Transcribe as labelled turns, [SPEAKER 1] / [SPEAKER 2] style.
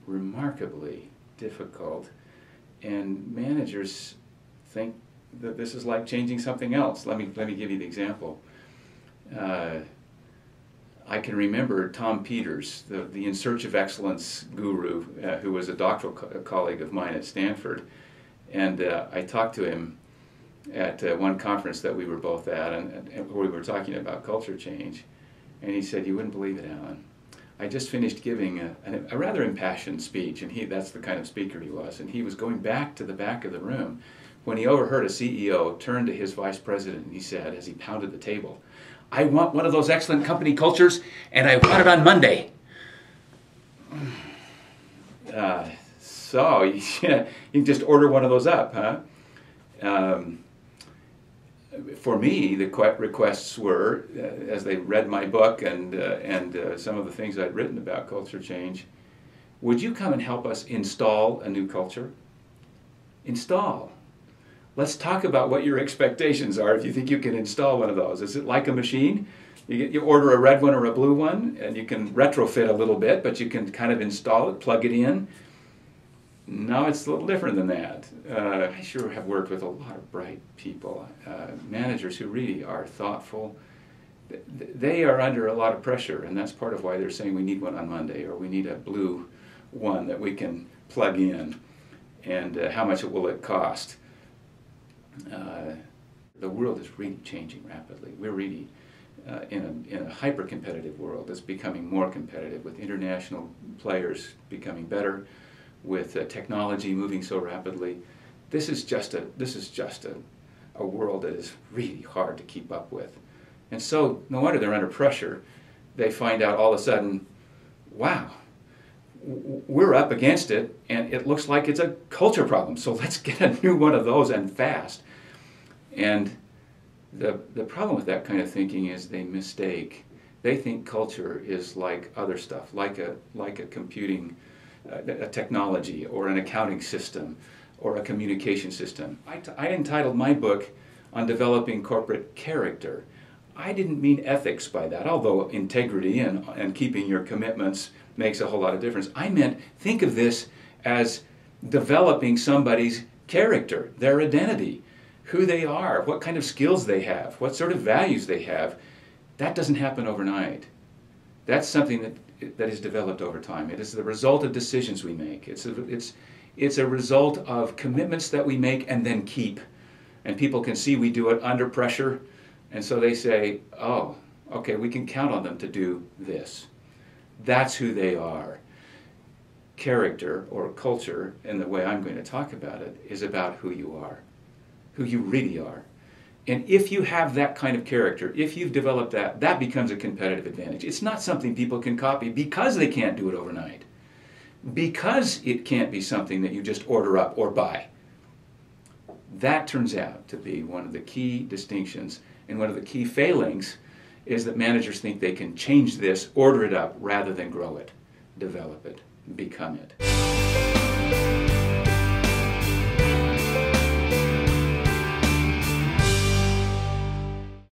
[SPEAKER 1] remarkably difficult, and managers think that this is like changing something else. Let me give you the example. I can remember Tom Peters, the In Search of Excellence guru, who was a doctoral colleague of mine at Stanford, and I talked to him at one conference that we were both at, and we were talking about culture change, and he said, "You wouldn't believe it, Alan. I just finished giving a rather impassioned speech," and that's the kind of speaker he was, and he was going back to the back of the room when he overheard a CEO turn to his vice president, and he said, as he pounded the table, "I want one of those excellent company cultures, and I want it on Monday." So you can just order one of those up, huh? For me, the requests were, as they read my book and some of the things I'd written about culture change, would you come and help us install a new culture? Install. Let's talk about what your expectations are if you think you can install one of those. Is it like a machine? You order a red one or a blue one, and you can retrofit a little bit, but you can kind of install it, plug it in. No, it's a little different than that. I sure have worked with a lot of bright people, managers who really are thoughtful. They are under a lot of pressure, and that's part of why they're saying we need one on Monday, or we need a blue one that we can plug in, and how much will it cost? The world is really changing rapidly. We're really in a hyper-competitive world that's becoming more competitive, with international players becoming better, with technology moving so rapidly. This is just a world that is really hard to keep up with. And so, no wonder they're under pressure. They find out all of a sudden, wow, we're up against it, and it looks like it's a culture problem, so let's get a new one of those, and fast. And the problem with that kind of thinking is they think culture is like other stuff, like a computing, a technology, or an accounting system, or a communication system. I entitled my book on developing corporate character. I didn't mean ethics by that, although integrity and keeping your commitments makes a whole lot of difference. I meant, think of this as developing somebody's character, their identity, who they are, what kind of skills they have, what sort of values they have. That doesn't happen overnight. That's something that is developed over time. It is the result of decisions we make. It's a result of commitments that we make and then keep. And people can see we do it under pressure, and so they say, oh, okay, we can count on them to do this. That's who they are. Character, or culture, in the way I'm going to talk about it, is about who you are, who you really are. And if you have that kind of character, if you've developed that, that becomes a competitive advantage. It's not something people can copy because they can't do it overnight. Because it can't be something that you just order up or buy. That turns out to be one of the key distinctions, and one of the key failings is that managers think they can change this, order it up, rather than grow it, develop it, become it.